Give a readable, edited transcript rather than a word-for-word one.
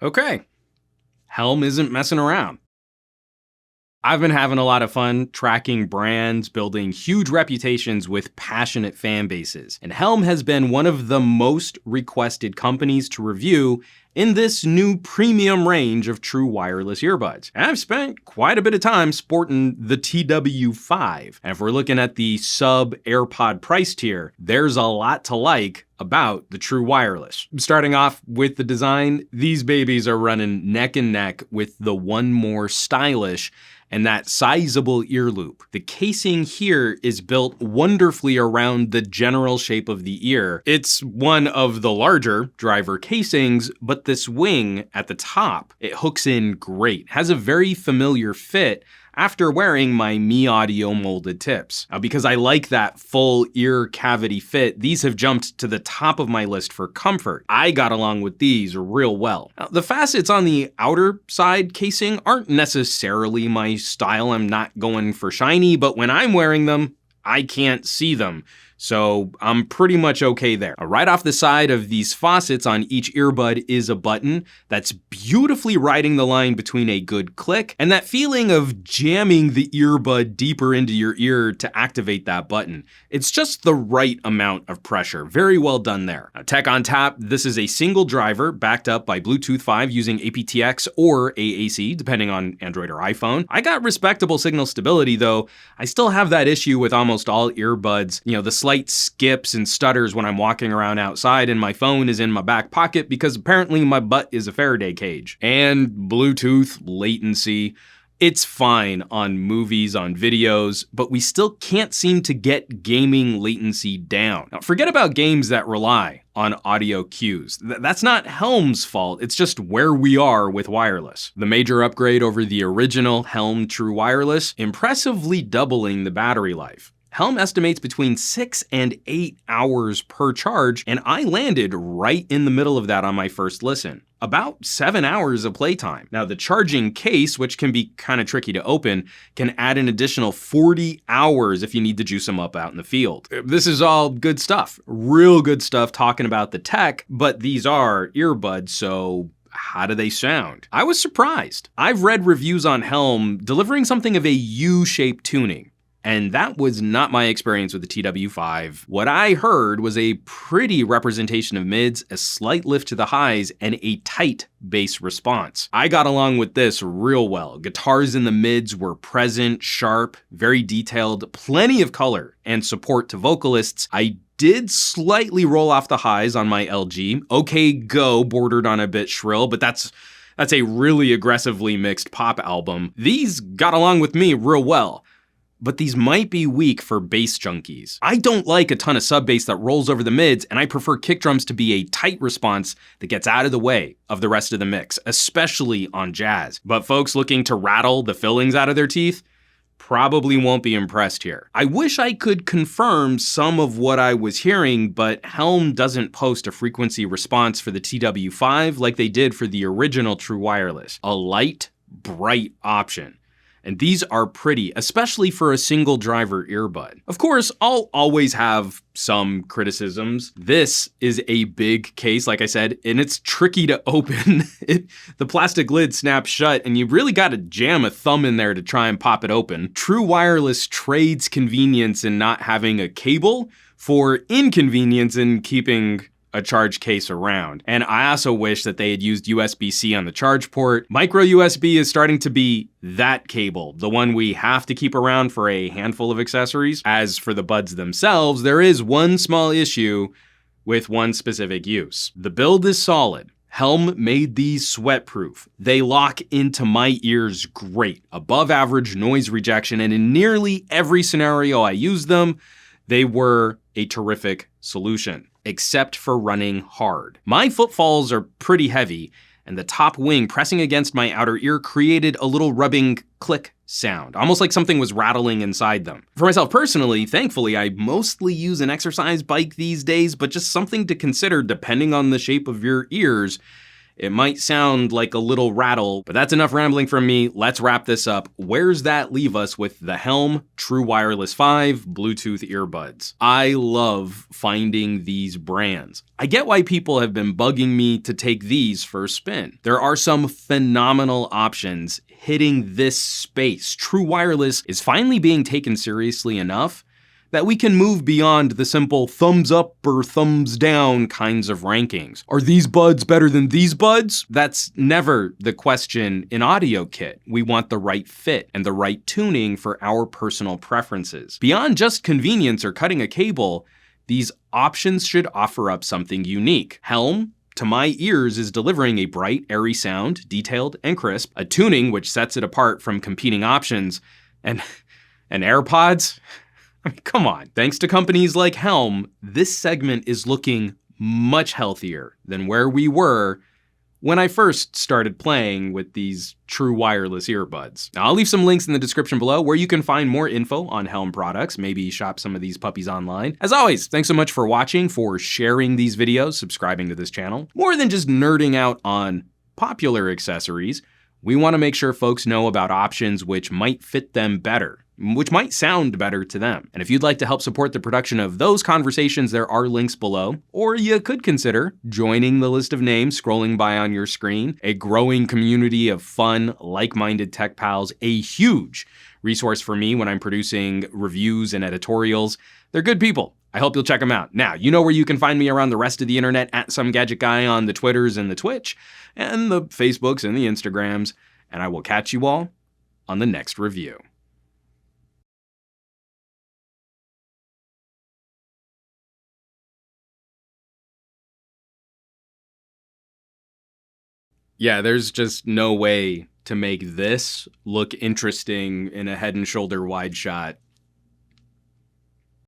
Okay, Helm isn't messing around. I've been having a lot of fun tracking brands, building huge reputations with passionate fan bases. And Helm has been one of the most requested companies to review in this new premium range of true wireless earbuds. And I've spent quite a bit of time sporting the TW5. And if we're looking at the sub AirPod price tier, there's a lot to like about the true wireless. Starting off with the design, these babies are running neck and neck with the One More stylish and that sizable ear loop. The casing here is built wonderfully around the general shape of the ear. It's one of the larger driver casings, but this wing at the top, it hooks in great. Has a very familiar fit after wearing my Mi Audio molded tips. Now, because I like that full ear cavity fit, these have jumped to the top of my list for comfort. I got along with these real well. Now, the facets on the outer side casing aren't necessarily my style. I'm not going for shiny, but when I'm wearing them, I can't see them. So I'm pretty much okay there. Right off the side of these faucets on each earbud is a button that's beautifully riding the line between a good click and that feeling of jamming the earbud deeper into your ear to activate that button. It's just the right amount of pressure. Very well done there. Now, tech on tap, this is a single driver backed up by Bluetooth 5 using aptX or AAC, depending on Android or iPhone. I got respectable signal stability though. I still have that issue with almost all earbuds. The slight skips and stutters when I'm walking around outside and my phone is in my back pocket because apparently my butt is a Faraday cage. And Bluetooth latency. It's fine on movies, on videos, but we still can't seem to get gaming latency down. Now, forget about games that rely on audio cues. That's not Helm's fault, it's just where we are with wireless. The major upgrade over the original Helm True Wireless, impressively doubling the battery life. Helm estimates between 6 and 8 hours per charge, and I landed right in the middle of that on my first listen. About 7 hours of playtime. Now, the charging case, which can be kind of tricky to open, can add an additional 40 hours if you need to juice them up out in the field. This is all good stuff, real good stuff talking about the tech, but these are earbuds, so how do they sound? I was surprised. I've read reviews on Helm delivering something of a U-shaped tuning. And that was not my experience with the TW5. What I heard was a pretty representation of mids, a slight lift to the highs, and a tight bass response. I got along with this real well. Guitars in the mids were present, sharp, very detailed, plenty of color, and support to vocalists. I did slightly roll off the highs on my LG. OK Go bordered on a bit shrill, but that's a really aggressively mixed pop album. These got along with me real well. But these might be weak for bass junkies. I don't like a ton of sub bass that rolls over the mids, and I prefer kick drums to be a tight response that gets out of the way of the rest of the mix, especially on jazz. But folks looking to rattle the fillings out of their teeth probably won't be impressed here. I wish I could confirm some of what I was hearing, but Helm doesn't post a frequency response for the TW5 like they did for the original True Wireless. A light, bright option. And these are pretty, especially for a single driver earbud. Of course, I'll always have some criticisms. This is a big case, like I said, and it's tricky to open. The plastic lid snaps shut and you really gotta jam a thumb in there to try and pop it open. True Wireless trades convenience in not having a cable for inconvenience in keeping a charge case around. And I also wish that they had used USB-C on the charge port. Micro USB is starting to be that cable, the one we have to keep around for a handful of accessories. As for the buds themselves, there is one small issue with one specific use. The build is solid. Helm made these sweat-proof. They lock into my ears great. Above average noise rejection, and in nearly every scenario I used them, they were a terrific solution. Except for running hard. My footfalls are pretty heavy, and the top wing pressing against my outer ear created a little rubbing click sound, almost like something was rattling inside them. For myself personally, thankfully, I mostly use an exercise bike these days, but just something to consider depending on the shape of your ears. It might sound like a little rattle, but that's enough rambling from me. Let's wrap this up. Where's that leave us with the Helm True Wireless 5 Bluetooth earbuds? I love finding these brands. I get why people have been bugging me to take these for a spin. There are some phenomenal options hitting this space. True Wireless is finally being taken seriously enough that we can move beyond the simple thumbs up or thumbs down kinds of rankings. Are these buds better than these buds? That's never the question in Audio Kit. We want the right fit and the right tuning for our personal preferences. Beyond just convenience or cutting a cable, these options should offer up something unique. Helm, to my ears, is delivering a bright, airy sound, detailed and crisp, a tuning which sets it apart from competing options, and AirPods? I mean, come on. Thanks to companies like Helm, this segment is looking much healthier than where we were when I first started playing with these true wireless earbuds. Now, I'll leave some links in the description below where you can find more info on Helm products, maybe shop some of these puppies online. As always, thanks so much for watching, for sharing these videos, subscribing to this channel. More than just nerding out on popular accessories, we want to make sure folks know about options which might fit them better, which might sound better to them. And if you'd like to help support the production of those conversations, there are links below. Or you could consider joining the list of names scrolling by on your screen, a growing community of fun, like-minded tech pals, a huge resource for me when I'm producing reviews and editorials. They're good people. I hope you'll check them out. Now, you know where you can find me around the rest of the internet, at SomeGadgetGuy on the Twitters and the Twitch, and the Facebooks and the Instagrams. And I will catch you all on the next review. Yeah, there's just no way to make this look interesting in a head and shoulder wide shot